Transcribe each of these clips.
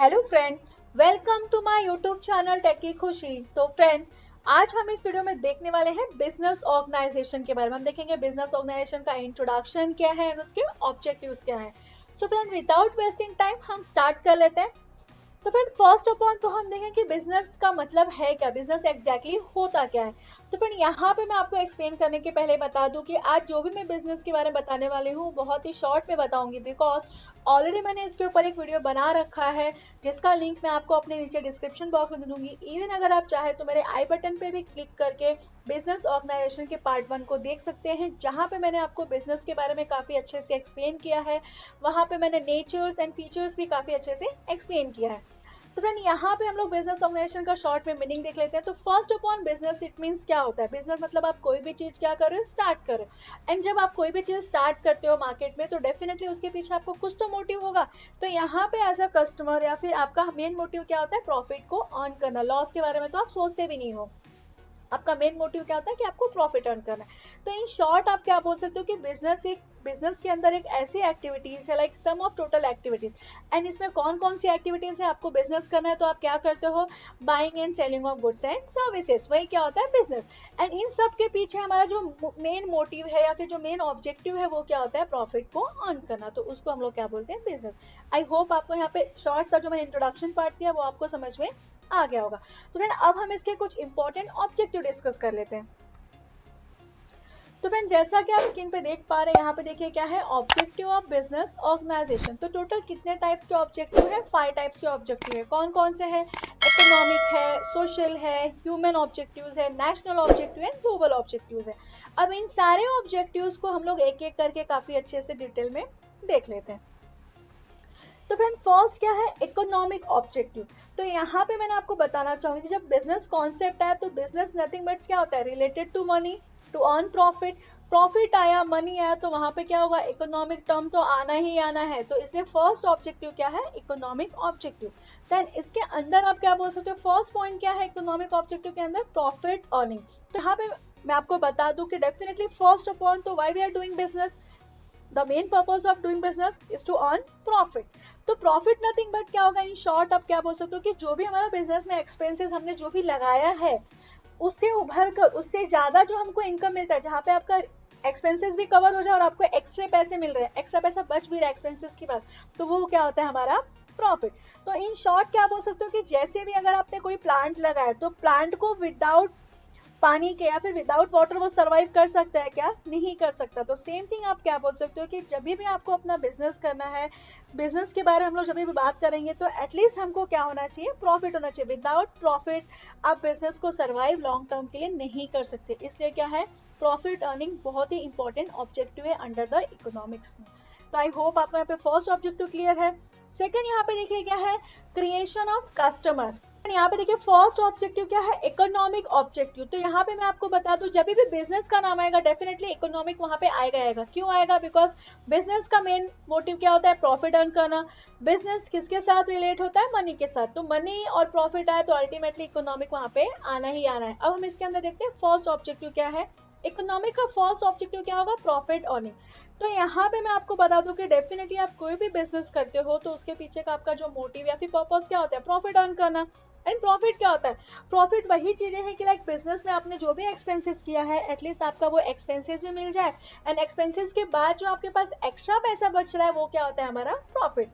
Hello friend, welcome to my YouTube channel techy Khushi. तो friend, आज हम इस वीडियो में देखने वाले हैं बिजनेस ऑर्गेनाइजेशन के बारे में। हम देखेंगे बिजनेस ऑर्गेनाइजेशन का इंट्रोडक्शन क्या है और उसके ऑब्जेक्टिव्स क्या है। So friend, without wasting time हम स्टार्ट कर लेते हैं। तो फ्रेंड, फर्स्ट ऑफ ऑल तो हम देखें कि बिजनेस का मतलब है क्या, बिजनेस एग्जैक्टली होता क्या है। तो फ्रेंड, यहाँ पे मैं आपको एक्सप्लेन करने के पहले बता दूं कि आज जो भी मैं बिजनेस के बारे में बताने वाली हूँ बहुत ही शॉर्ट में बताऊंगी, बिकॉज ऑलरेडी मैंने इसके ऊपर एक वीडियो बना रखा है जिसका लिंक मैं आपको अपने नीचे डिस्क्रिप्शन बॉक्स में दे दूंगी। इवन अगर आप चाहे तो मेरे आई बटन पे भी क्लिक करके बिजनेस ऑर्गेनाइजेशन के पार्ट 1 को देख सकते हैं, जहाँ पे मैंने आपको बिजनेस के बारे में काफी अच्छे से एक्सप्लेन किया है। वहाँ पे मैंने नेचर्स एंड फीचर्स भी काफी अच्छे से एक्सप्लेन किया है। तो फ्रेंड, यहाँ पे हम लोग बिजनेस ऑर्गेनाइजेशन का शॉर्ट में मीनिंग देख लेते हैं। तो first of all, business it means क्या होता है। बिजनेस मतलब आप कोई भी चीज क्या कर रहे हो, स्टार्ट कर रहे हो। एंड जब आप कोई भी चीज स्टार्ट करते हो मार्केट में तो डेफिनेटली उसके पीछे आपको कुछ तो मोटिव होगा। तो यहाँ पे एज अ कस्टमर या फिर आपका मेन मोटिव क्या होता है, प्रॉफिट को अर्न करना। लॉस के बारे में तो आप सोचते भी नहीं हो। आपका मेन मोटिव क्या होता है कि आपको प्रॉफिट अर्न करना है। तो इन शॉर्ट आप क्या बोल सकते हो कि बिजनेस के अंदर एक ऐसी एक्टिविटीज है like sum of total activities. And इसमें कौन कौन सी एक्टिविटीज है, आपको बिजनेस करना है तो आप क्या करते हो, buying and selling of goods and services, वही क्या होता है बिजनेस। एंड इन सब के पीछे हमारा जो मेन मोटिव है या फिर जो मेन ऑब्जेक्टिव है वो क्या होता है, प्रॉफिट को अर्न करना। तो उसको हम लोग क्या बोलते हैं, बिजनेस। आई होप आपको यहाँ पे शॉर्ट सा जो मैंने इंट्रोडक्शन पार्ट दिया वो आपको समझ में आ गया होगा। तो फ्रेंड, अब हम इसके कुछ इंपॉर्टेंट ऑब्जेक्टिव डिस्कस कर लेते हैं। तो फ्रेंड, जैसा कि आप स्क्रीन पे देख पा रहे हैं, यहाँ पे देखिए क्या है, ऑब्जेक्टिव ऑफ बिजनेस ऑर्गेनाइजेशन। तो टोटल कितने टाइप्स के ऑब्जेक्टिव है, 5 टाइप्स के ऑब्जेक्टिव है। कौन कौन से है, इकोनॉमिक है, सोशल है, ह्यूमन ऑब्जेक्टिव्स है, नेशनल ऑब्जेक्टिव है, ग्लोबल ऑब्जेक्टिव्स है। अब इन सारे ऑब्जेक्टिव्स को हम लोग एक एक करके काफी अच्छे से डिटेल में देख लेते हैं। तो फ्रेंड, फर्स्ट क्या है, इकोनॉमिक ऑब्जेक्टिव। तो यहाँ पे मैंने आपको बताना चाहूंगी कि जब बिजनेस कॉन्सेप्ट है तो बिजनेस नथिंग बट क्या होता है, related to money, to earn profit. Profit आया, मनी आया, तो वहां पे क्या होगा, इकोनॉमिक टर्म तो आना ही आना है। तो इसलिए फर्स्ट ऑब्जेक्टिव क्या है, इकोनॉमिक ऑब्जेक्टिव। देन इसके अंदर आप क्या बोल सकते हो, फर्स्ट पॉइंट क्या है इकोनॉमिक ऑब्जेक्टिव के अंदर, प्रॉफिट अर्निंग। तो यहाँ पे मैं आपको बता दूं कि डेफिनेटली फर्स्ट ऑफ ऑल तो why we are doing business, the main purpose of doing business is to earn profit। तो प्रॉफिट नथिंग बट क्या होगा, इन शॉर्ट आप क्या बोल सकते हो कि जो भी हमारा बिजनेस में एक्सपेंसेस हमने जो भी लगाया है उससे उभर कर उससे ज्यादा जो हमको इनकम मिलता है, जहाँ पे आपका एक्सपेंसेस भी कवर हो जाए और आपको एक्स्ट्रा पैसे मिल रहे हैं, एक्स्ट्रा पैसा बच भी रहा है एक्सपेंसेस के बाद, तो वो क्या होता है, हमारा प्रॉफिट। तो इन शॉर्ट क्या बोल सकते हो कि जैसे भी अगर आपने कोई प्लांट लगाया तो प्लांट को विदाउट पानी के या फिर विदाउट वाटर वो सरवाइव कर सकता है क्या, नहीं कर सकता। तो सेम थिंग आप क्या बोल सकते हो कि जब भी आपको अपना बिजनेस करना है, बिजनेस के बारे में हम लोग जब भी बात करेंगे तो एटलीस्ट हमको क्या होना चाहिए, प्रॉफिट होना चाहिए। विदाउट प्रॉफिट आप बिजनेस को सरवाइव लॉन्ग टर्म के लिए नहीं कर सकते। इसलिए क्या है, प्रॉफिट अर्निंग बहुत ही इंपॉर्टेंट ऑब्जेक्टिव है अंडर द इकोनॉमिक्स में। तो आई होप आपको यहाँ पे फर्स्ट ऑब्जेक्टिव क्लियर है। सेकेंड यहाँ पे देखिए क्या है, क्रिएशन ऑफ कस्टमर। यहाँ पे देखिए फर्स्ट ऑब्जेक्टिव क्या है, इकोनॉमिक ऑब्जेक्टिव। तो यहाँ पे मैं आपको बता दूं, जब भी बिजनेस का नाम आएगा डेफिनेटली इकोनॉमिक वहां पे आएगा। क्यों आएगा, बिकॉज बिजनेस का मेन मोटिव क्या होता है, प्रॉफिट अर्न करना। बिजनेस किसके साथ रिलेट होता है, मनी के साथ। तो मनी और प्रॉफिट आए तो अल्टीमेटली इकोनॉमिक वहां पे आना ही आना है। अब हम इसके अंदर देखते हैं फर्स्ट ऑब्जेक्टिव क्या है, इकोनॉमिक का फर्स्ट ऑब्जेक्टिव क्या होगा, प्रॉफिट अर्निंग। तो यहाँ पे मैं आपको बता दूं कि डेफिनेटली आप कोई भी बिजनेस करते हो तो उसके पीछे का आपका जो मोटिव या फिर पर्पस क्या होता है, प्रॉफिट अर्न करना। एंड प्रॉफिट क्या होता है, प्रॉफिट वही चीजें हैं कि लाइक बिजनेस में आपने जो भी एक्सपेंसेस किया है एटलीस्ट आपका वो एक्सपेंसेस भी मिल जाए। एंड एक्सपेंसेस के बाद जो आपके पास एक्स्ट्रा पैसा बच रहा है वो क्या होता है, हमारा प्रॉफिट।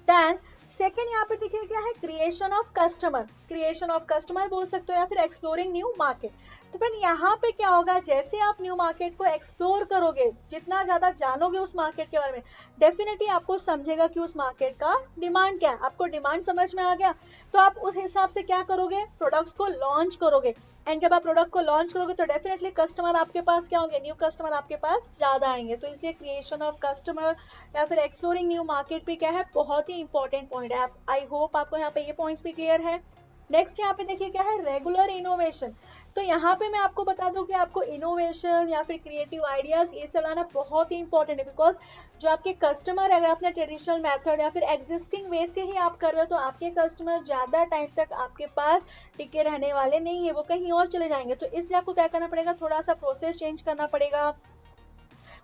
देन सेकेंड यहाँ पे देखिए क्या है, creation of customer. Creation of customer बोल सकते हो या फिर एक्सप्लोरिंग न्यू मार्केट। तो फिर यहाँ पे क्या होगा, जैसे आप न्यू मार्केट को एक्सप्लोर करोगे, जितना ज्यादा जानोगे उस मार्केट के बारे में, डेफिनेटली आपको समझेगा कि उस मार्केट का डिमांड क्या है। आपको डिमांड समझ में आ गया तो आप उस हिसाब से क्या करोगे, प्रोडक्ट्स को लॉन्च करोगे। एंड जब आप प्रोडक्ट को लॉन्च करोगे तो डेफिनेटली कस्टमर आपके पास क्या होंगे, न्यू कस्टमर आपके पास ज्यादा आएंगे। तो इसलिए क्रिएशन ऑफ कस्टमर या फिर एक्सप्लोरिंग न्यू मार्केट भी क्या है, बहुत ही इंपॉर्टेंट पॉइंट है। आई होप आपको यहाँ पे ये पॉइंट्स भी क्लियर है। नेक्स्ट यहाँ पे देखिए क्या है, रेगुलर इनोवेशन। तो यहाँ पे मैं आपको बता दूं कि आपको इनोवेशन या फिर क्रिएटिव आइडियाज ये सब लाना बहुत ही इंपॉर्टेंट है। बिकॉज जो आपके कस्टमर, अगर आपने ट्रेडिशनल मेथड या फिर एग्जिस्टिंग वे से ही आप कर रहे हो तो आपके कस्टमर ज्यादा टाइम तक आपके पास टिके रहने वाले नहीं है, वो कहीं और चले जाएंगे। तो इसलिए आपको क्या करना पड़ेगा, थोड़ा सा प्रोसेस चेंज करना पड़ेगा,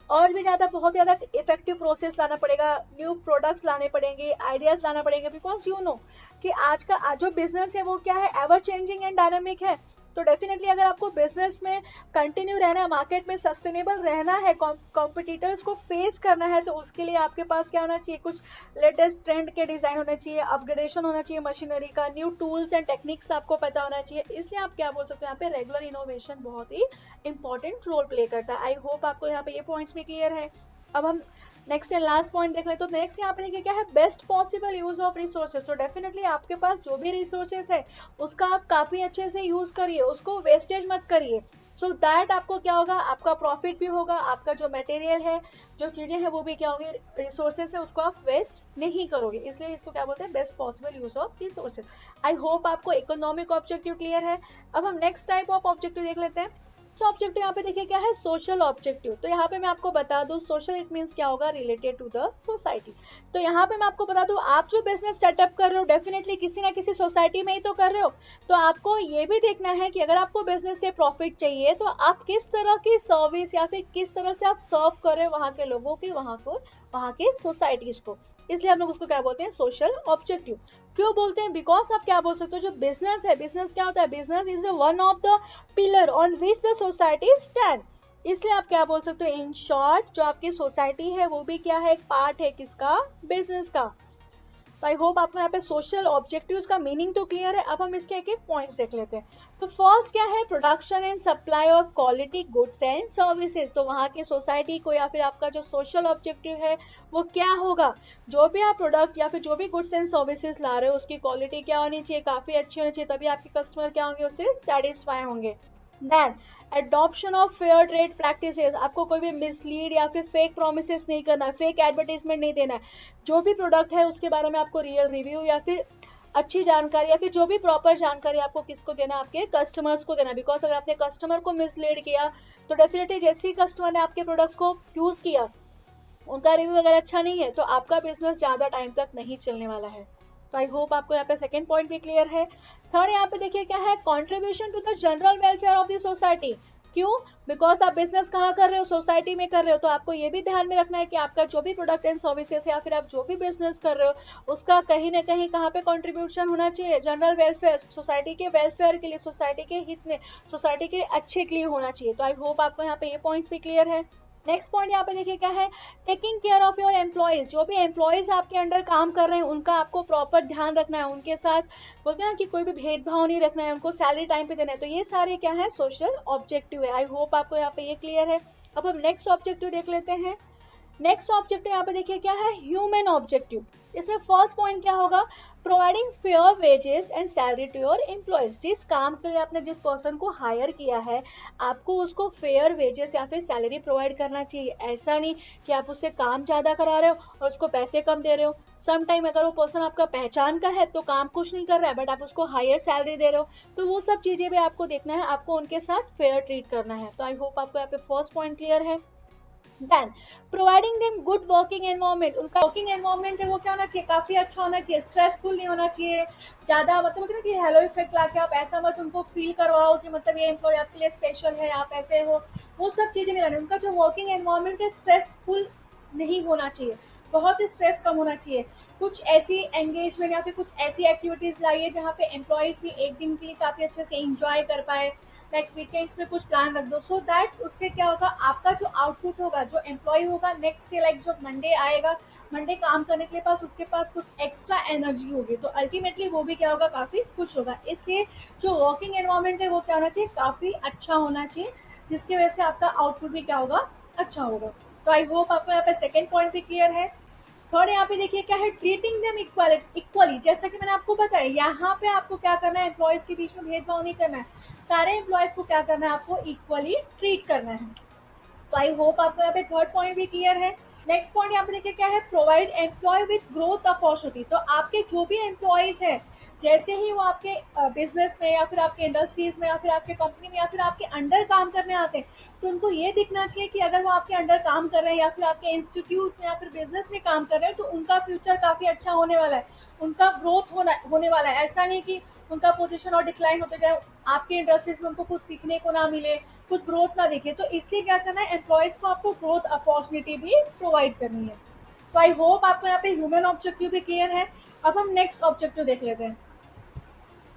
और भी ज़्यादा बहुत ज़्यादा इफेक्टिव प्रोसेस लाना पड़ेगा, न्यू प्रोडक्ट्स लाने पड़ेंगे, आइडियाज़ लाना पड़ेंगे, बिकॉज यू नो कि आज जो बिजनेस है वो क्या है, एवर चेंजिंग एंड डायनामिक है। तो डेफिनेटली अगर आपको बिजनेस में कंटिन्यू रहना है, मार्केट में सस्टेनेबल रहना है, कॉम्पिटिटर्स को फेस करना है, तो उसके लिए आपके पास क्या होना चाहिए, कुछ लेटेस्ट ट्रेंड के डिज़ाइन होने चाहिए, अपग्रेडेशन होना चाहिए मशीनरी का, न्यू टूल्स एंड टेक्निक्स आपको पता होना चाहिए। इसलिए आप क्या बोल सकते हो, यहाँ पे रेगुलर इनोवेशन बहुत ही इंपॉर्टेंट रोल प्ले करता है। आई होप आपको यहाँ पे ये पॉइंट्स भी क्लियर है। अब हम नेक्स्ट एंड लास्ट पॉइंट देख लें। तो नेक्स्ट यहाँ पे देखिए क्या है, best possible use of resources. तो डेफिनेटली आपके पास जो भी रिसोर्सेज है उसका आप काफी अच्छे से यूज करिए, उसको वेस्टेज मत करिए। सो दैट आपको क्या होगा, आपका प्रॉफिट भी होगा, आपका जो मटेरियल है, जो चीजें हैं वो भी क्या होंगी, रिसोर्सेज है, उसको आप वेस्ट नहीं करोगे। इसलिए इसको क्या बोलते हैं, best possible use of resources. I hope आपको इकोनॉमिक ऑब्जेक्टिव क्लियर है। अब हम नेक्स्ट टाइप ऑफ ऑब्जेक्टिव देख लेते हैं। ऑब्जेक्टिव यहाँ पे देखिए क्या है, सोशल ऑब्जेक्टिव। तो यहाँ पे मैं आपको बता दूं, सोशल इट मींस क्या होगा, रिलेटेड टू द सोसाइटी। तो यहाँ पे मैं आपको बता दूं, आप जो बिजनेस सेटअप कर रहे हो डेफिनेटली किसी ना किसी सोसाइटी में ही तो कर रहे हो। तो आपको ये भी देखना है कि अगर आपको बिजनेस से प्रॉफिट चाहिए तो आप किस तरह की सर्विस या फिर किस तरह से आप सर्व कर रहे हो वहाँ के लोगों की, वहाँ के सोसाइटीज को। इसलिए हम लोग उसको क्या बोलते हैं, सोशल ऑब्जेक्टिव। क्यों बोलते हैं, बिकॉज आप क्या बोल सकते हो, जो बिजनेस है, बिजनेस क्या होता है, business is one of the pillar on which the society stand. इसलिए आप क्या बोल सकते हो, इन शॉर्ट जो आपकी सोसाइटी है वो भी क्या है, एक पार्ट है किसका, बिजनेस का। तो आई होप आपको यहाँ पे सोशल ऑब्जेक्टिव्स का मीनिंग तो क्लियर है। अब हम इसके एक एक पॉइंट्स देख लेते हैं। तो फर्स्ट क्या है, production and supply of quality goods and services. तो वहाँ की सोसाइटी को या फिर आपका जो सोशल ऑब्जेक्टिव है वो क्या होगा, जो भी आप प्रोडक्ट या फिर जो भी गुड्स एंड सर्विसेज ला रहे हो उसकी क्वालिटी क्या होनी चाहिए, काफी अच्छी होनी चाहिए, तभी आपके कस्टमर क्या होंगे, उससे सेटिस्फाई होंगे। Then adoption of fair trade practices. आपको कोई भी मिसलीड या फिर फेक प्रोमिसेस नहीं करना है, फेक एडवर्टाइजमेंट नहीं देना है। जो भी प्रोडक्ट है उसके बारे में आपको रियल रिव्यू या फिर अच्छी जानकारी या फिर जो भी प्रॉपर जानकारी आपको किसको देना, आपके कस्टमर्स को देना। बिकॉज अगर आपने कस्टमर को मिसलीड किया तो डेफिनेटली जैसे ही कस्टमर ने आपके प्रोडक्ट्स को यूज किया, उनका रिव्यू अगर अच्छा नहीं है तो आपका बिजनेस ज्यादा टाइम तक नहीं चलने वाला है। तो आई होप आपको यहाँ पे सेकंड पॉइंट भी क्लियर है। थर्ड यहाँ पे देखिए क्या है, contribution to the general welfare of the society. क्यों, बिकॉज आप बिजनेस कहाँ कर रहे हो, सोसाइटी में कर रहे हो। तो आपको ये भी ध्यान में रखना है कि आपका जो भी प्रोडक्ट एंड सर्विसेज या फिर आप जो भी बिजनेस कर रहे हो उसका कहीं ना कहीं कहाँ पे कंट्रीब्यूशन होना चाहिए, जनरल वेलफेयर, सोसाइटी के वेलफेयर के लिए, सोसाइटी के हित में, सोसाइटी के अच्छे के लिए होना चाहिए। तो आई होप आपको यहाँ पे ये पॉइंट्स भी क्लियर है। नेक्स्ट पॉइंट यहाँ पे देखिए क्या है, taking care of your employees. जो भी एम्प्लॉयज आपके अंडर काम कर रहे हैं उनका आपको प्रॉपर ध्यान रखना है, उनके साथ बोलते हैं ना कि कोई भी भेदभाव नहीं रखना है, उनको सैलरी टाइम पे देना है। तो ये सारे क्या है, सोशल ऑब्जेक्टिव है। आई होप आपको यहाँ पे ये क्लियर है। अब हम नेक्स्ट ऑब्जेक्टिव देख लेते हैं। नेक्स्ट ऑब्जेक्टिव यहाँ पे देखिए क्या है, ह्यूमन ऑब्जेक्टिव। इसमें फर्स्ट पॉइंट क्या होगा, providing fair wages and salary to your employees. जिस काम के लिए आपने जिस पर्सन को हायर किया है आपको उसको फेयर वेजेस या फिर सैलरी प्रोवाइड करना चाहिए। ऐसा नहीं कि आप उससे काम ज्यादा करा रहे हो और उसको पैसे कम दे रहे हो। सम टाइम अगर वो पर्सन आपका पहचान का है तो काम कुछ नहीं कर रहा है बट आप उसको हायर सैलरी दे रहे हो, तो वो सब चीजें भी आपको देखना है, आपको उनके साथ फेयर ट्रीट करना है। तो आई होप आपको यहाँ पे फर्स्ट पॉइंट क्लियर है। Then providing them good working environment. उनका वर्किंग एनवायरनमेंट है वो क्या होना चाहिए, काफी अच्छा होना चाहिए, स्ट्रेसफुल नहीं होना चाहिए ज्यादा। मतलब कि हेलो इफेक्ट लाके आप ऐसा मत उनको फील करवाओ कि मतलब ये एम्प्लॉय आपके लिए स्पेशल है, आप ऐसे हो, वो सब चीजें नहीं लानी। उनका जो वर्किंग एनवायरनमेंट है स्ट्रेसफुल नहीं होना चाहिए, बहुत ही स्ट्रेस कम होना चाहिए। कुछ ऐसी एंगेजमेंट या फिर कुछ ऐसी एक्टिविटीज लाइए जहाँ पे एम्प्लॉयज भी एक दिन के लिए काफी अच्छे से एंजॉय कर पाए। लाइक वीकेंड्स में कुछ प्लान रख दो, सो दैट उससे क्या होगा, आपका जो आउटपुट होगा, जो एम्प्लॉय होगा नेक्स्ट डे, लाइक जब मंडे आएगा, मंडे काम करने के लिए पास उसके पास कुछ एक्स्ट्रा एनर्जी होगी, तो अल्टीमेटली वो भी क्या होगा, काफी खुश होगा। इसलिए जो वर्किंग एनवायरनमेंट है वो क्या होना चाहिए, काफी अच्छा होना चाहिए, जिसकी वजह से आपका आउटपुट भी क्या होगा, अच्छा होगा। तो आई होप आपको यहाँ पे सेकेंड पॉइंट भी क्लियर है। थर्ड यहाँ पे देखिए क्या है, ट्रीटिंग देम इक्वली। जैसा कि मैंने आपको बताया, यहाँ पे आपको क्या करना है, एम्प्लॉयज के बीच में भेदभाव नहीं करना है, सारे एम्प्लॉयज को क्या करना है, आपको इक्वली ट्रीट करना है। तो आई होप आपको यहाँ पे थर्ड पॉइंट भी क्लियर है। नेक्स्ट पॉइंट यहाँ पे देखिए क्या है, provide employ with growth opportunity. तो आपके जो भी एम्प्लॉयज हैं, जैसे ही वो आपके बिजनेस में या फिर आपके इंडस्ट्रीज में या फिर आपके कंपनी में या फिर आपके अंडर काम करने आते हैं, तो उनको ये दिखना चाहिए कि अगर वो आपके अंडर काम कर रहे हैं या फिर आपके इंस्टीट्यूट में या फिर बिजनेस में काम कर रहे हैं तो उनका फ्यूचर काफी अच्छा होने वाला है, उनका ग्रोथ होने वाला है। ऐसा नहीं कि उनका पोजीशन और डिक्लाइन होते जाए, आपके इंडस्ट्रीज में उनको कुछ सीखने को ना मिले, कुछ ग्रोथ ना दिखे, तो इसलिए क्या करना है, एम्प्लॉयज को आपको ग्रोथ अपॉर्चुनिटी भी प्रोवाइड करनी है। तो आई होप आपको यहाँ पे ह्यूमन ऑब्जेक्टिव भी क्लियर है। अब हम नेक्स्ट ऑब्जेक्टिव देख लेते हैं।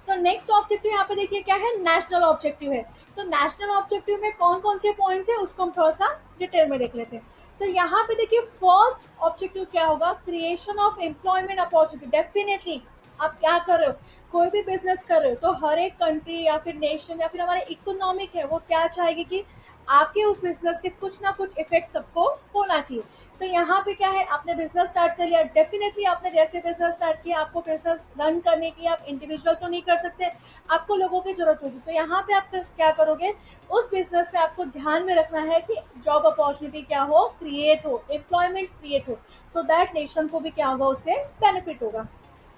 तो नेक्स्ट ऑब्जेक्टिव यहाँ पे देखिए क्या है, नेशनल ऑब्जेक्टिव है। तो नेशनल ऑब्जेक्टिव में कौन कौन से पॉइंट्स है उसको हम थोड़ा सा डिटेल में देख लेते हैं। तो यहाँ पे देखिए फर्स्ट ऑब्जेक्टिव क्या होगा, creation of employment opportunity. Definitely आप क्या कर रहे हो, कोई भी बिजनेस कर रहे हो तो हर एक कंट्री या फिर नेशन या फिर हमारे इकोनॉमिक है वो क्या चाहेगी कि आपके उस बिजनेस से कुछ ना कुछ इफेक्ट सबको होना चाहिए। तो यहाँ पे क्या है, आपने बिजनेस स्टार्ट कर लिया, डेफिनेटली आपने जैसे बिजनेस स्टार्ट किया, आपको बिजनेस रन करने के लिए आप इंडिविजुअल तो नहीं कर सकते, आपको लोगों की जरूरत होगी। तो यहाँ पे आप क्या करोगे, उस बिजनेस से आपको ध्यान में रखना है कि जॉब अपॉर्चुनिटी क्या हो, क्रिएट हो, एम्प्लॉयमेंट क्रिएट हो, सो दैट नेशन को भी क्या होगा, उससे बेनिफिट होगा।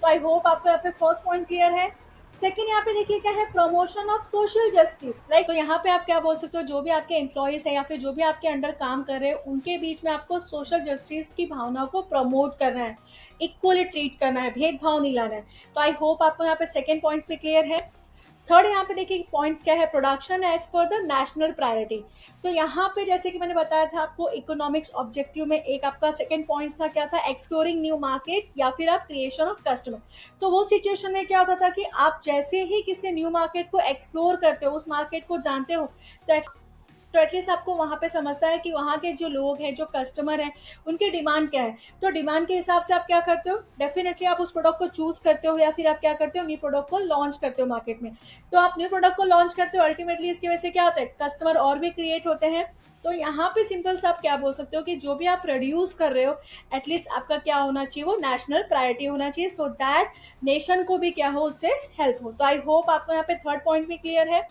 तो आई होप आपको यहाँ पे फर्स्ट पॉइंट क्लियर है। सेकेंड यहाँ पे देखिए क्या है, promotion of social justice. Like तो यहाँ पे आप क्या बोल सकते हो, जो भी आपके एम्प्लॉयज है या फिर जो भी आपके अंडर काम कर रहे हैं उनके बीच में आपको सोशल जस्टिस की भावना को प्रमोट करना है, इक्वली ट्रीट करना है, भेदभाव नहीं लाना है। तो आई होप आपको यहाँ पे सेकेंड पॉइंट्स भी क्लियर है। थर्ड यहाँ पे देखिए पॉइंट्स क्या है, production as per the national priority. तो यहाँ पे जैसे कि मैंने बताया था आपको, इकोनॉमिक्स ऑब्जेक्टिव में एक आपका सेकंड पॉइंट था क्या था, एक्सप्लोरिंग न्यू मार्केट या फिर आप क्रिएशन ऑफ कस्टमर। तो वो सिचुएशन में क्या होता था कि आप जैसे ही किसी न्यू मार्केट को एक्सप्लोर करते हो, उस मार्केट को जानते हो, तो एटलीस्ट आपको वहाँ पे समझता है कि वहाँ के जो लोग हैं, जो कस्टमर हैं, उनकी डिमांड क्या है। तो डिमांड के हिसाब से आप क्या करते हो, डेफिनेटली आप उस प्रोडक्ट को चूज करते हो या फिर आप क्या करते हो, न्यू प्रोडक्ट को लॉन्च करते हो मार्केट में। तो आप न्यू प्रोडक्ट को लॉन्च करते हो, अल्टीमेटली इसकी वजह से क्या होता है, कस्टमर और भी क्रिएट होते हैं। तो यहाँ पे सिंपल सा आप क्या बोल सकते हो कि जो भी आप प्रोड्यूस कर रहे हो, एटलीस्ट आपका क्या होना चाहिए, वो नेशनल प्रायोरिटी होना चाहिए, सो दैट नेशन को भी क्या हो, उससे हेल्प हो। तो आई होप आपको यहाँ पे थर्ड पॉइंट भी क्लियर है।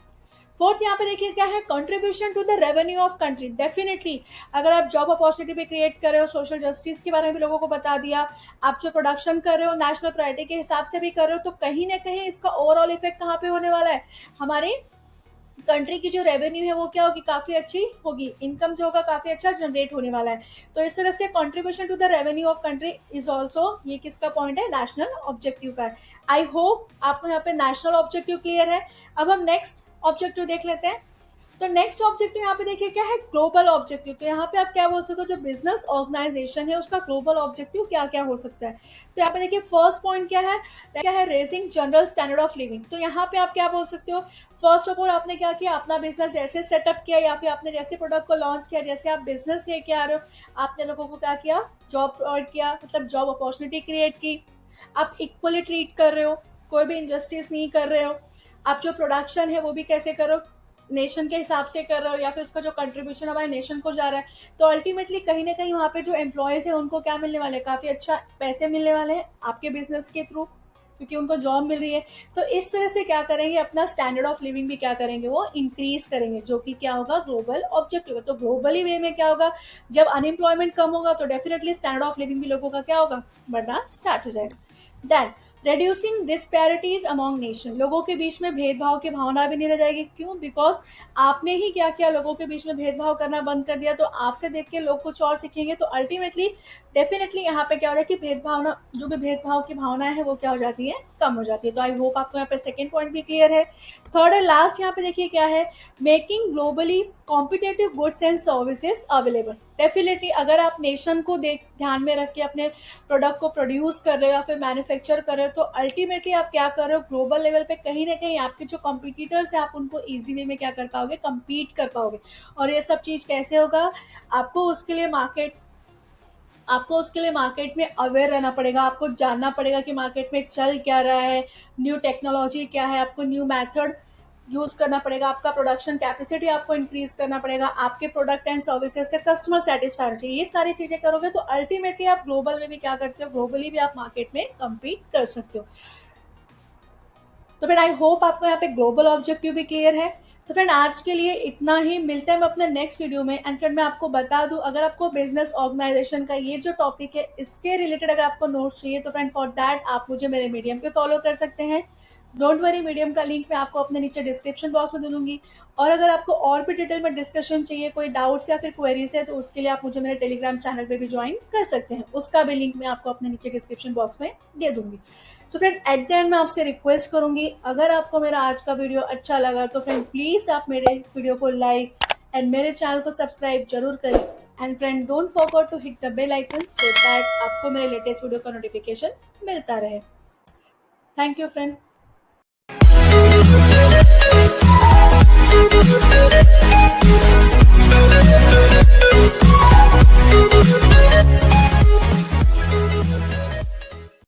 फोर्थ यहाँ पे देखिए क्या है, contribution to the revenue of country. Definitely अगर आप जॉब अपॉर्चुनिटी भी क्रिएट कर रहे हो, सोशल जस्टिस के बारे में भी लोगों को बता दिया, आप जो प्रोडक्शन कर रहे हो नेशनल प्रायोरिटी के हिसाब से भी कर रहे हो, तो कहीं ना कहीं इसका ओवरऑल इफेक्ट कहाँ पे होने वाला है, हमारी कंट्री की जो रेवेन्यू है वो क्या होगी, काफी अच्छी होगी, इनकम जो होगा काफी अच्छा जनरेट होने वाला है। तो इस तरह से contribution to the revenue of country is also, ये किसका पॉइंट है, नेशनल ऑब्जेक्टिव का है। आई होप आपको यहाँ पे नेशनल ऑब्जेक्टिव क्लियर है। अब हम नेक्स्ट ऑब्जेक्टिव देख लेते हैं। तो नेक्स्ट ऑब्जेक्टिव यहाँ पे देखिए क्या है, ग्लोबल ऑब्जेक्टिव। तो यहाँ पे आप क्या बोल सकते हो, जो बिजनेस ऑर्गेनाइजेशन है उसका ग्लोबल ऑब्जेक्टिव क्या क्या हो सकता है। तो यहाँ पे देखिए फर्स्ट पॉइंट क्या है, raising general standard of living. तो यहाँ पे आप क्या बोल सकते हो, फर्स्ट ऑफ ऑल आपने क्या किया, अपना बिजनेस जैसे सेटअप किया या फिर आपने जैसे प्रोडक्ट को लॉन्च किया, जैसे आप बिजनेस लेके आ रहे हो, आपने लोगों को क्या किया, जॉब प्रोवाइड किया, मतलब जॉब अपॉर्चुनिटी क्रिएट की, आप इक्वली ट्रीट कर रहे हो, कोई भी इंजस्टिस नहीं कर रहे हो, आप जो प्रोडक्शन है वो भी कैसे करो, नेशन के हिसाब से कर रहे हो या फिर उसका जो कंट्रीब्यूशन हमारे नेशन को जा रहा है। तो अल्टीमेटली कहीं ना कहीं वहाँ पे जो एम्प्लॉयज है उनको क्या मिलने वाले हैं, काफी अच्छा पैसे मिलने वाले हैं आपके बिजनेस के थ्रू, क्योंकि उनको जॉब मिल रही है। तो इस तरह से क्या करेंगे, अपना स्टैंडर्ड ऑफ लिविंग भी क्या करेंगे, वो इंक्रीज करेंगे, जो कि क्या होगा, ग्लोबल ऑब्जेक्टिव है। तो ग्लोबली वे में क्या होगा, जब अनएम्प्लॉयमेंट कम होगा तो डेफिनेटली स्टैंडर्ड ऑफ लिविंग भी लोगों का क्या होगा, बढ़ना स्टार्ट हो जाएगा। Then reducing disparities among nation, लोगों के बीच में भेदभाव की भावना भी नहीं रह जाएगी। क्यों, बिकॉज आपने ही क्या किया, लोगों के बीच में भेदभाव करना बंद कर दिया, तो आपसे देख के लोग कुछ और सीखेंगे। तो अल्टीमेटली डेफिनेटली यहाँ पे क्या हो रहा है कि भेदभाव, जो भी भेदभाव की भावना है वो क्या हो जाती है, कम हो जाती है। तो आई होप आपको यहाँ पे सेकंड पॉइंट भी क्लियर है। थर्ड एंड लास्ट यहाँ पे देखिए क्या है, making globally competitive goods and services available. Definitely अगर आप नेशन को ध्यान में रख के अपने प्रोडक्ट को प्रोड्यूस कर रहे हो या फिर मैन्युफैक्चर कर रहे हो, तो अल्टीमेटली आप क्या कर रहे हो, ग्लोबल लेवल पे कहीं ना कहीं आपके जो कॉम्पिटिटर्स है आप उनको इजी वे में क्या कर पाओगे, कम्पीट कर पाओगे। और ये सब चीज़ कैसे होगा, आपको उसके लिए मार्केट में अवेयर रहना पड़ेगा, आपको जानना पड़ेगा कि मार्केट में चल क्या रहा है, न्यू टेक्नोलॉजी क्या है, आपको न्यू मेथड यूज करना पड़ेगा, आपका प्रोडक्शन कैपेसिटी आपको इंक्रीज करना पड़ेगा, आपके प्रोडक्ट एंड सर्विसेज से कस्टमर सेटिस्फाइड चाहिए। ये सारी चीजें करोगे तो अल्टीमेटली आप ग्लोबल में भी क्या करते हो, ग्लोबली भी आप मार्केट में कम्पीट कर सकते हो। तो फिर आई होप आपको यहाँ पे ग्लोबल ऑब्जेक्टिव भी क्लियर है। तो फ्रेंड आज के लिए इतना ही, मिलते हैं हम अपने नेक्स्ट वीडियो में। एंड फ्रेंड मैं आपको बता दूं, अगर आपको बिजनेस ऑर्गेनाइजेशन का ये जो टॉपिक है इसके रिलेटेड अगर आपको नोट्स चाहिए तो फ्रेंड फॉर दैट आप मुझे मेरे मीडियम पे फॉलो कर सकते हैं। डोंट वरी, मीडियम का लिंक मैं आपको अपने नीचे डिस्क्रिप्शन बॉक्स में दे दूंगी। और अगर आपको और भी डिटेल में डिस्कशन चाहिए, कोई डाउट्स या फिर क्वेरीज है, तो उसके लिए आप मुझे मेरे टेलीग्राम चैनल पे भी ज्वाइन कर सकते हैं, उसका भी लिंक मैं आपको अपने नीचे डिस्क्रिप्शन बॉक्स में दे दूंगी। So friend, at the end मैं आपसे रिक्वेस्ट करूंगी, अगर आपको मेरा आज का वीडियो अच्छा लगा तो फ्रेंड प्लीज आप मेरे इस वीडियो को लाइक एंड मेरे चैनल को सब्सक्राइब जरूर करें। And friend don't forget to hit the bell icon so that आपको मेरे लेटेस्ट वीडियो का नोटिफिकेशन मिलता रहे। Thank you friend.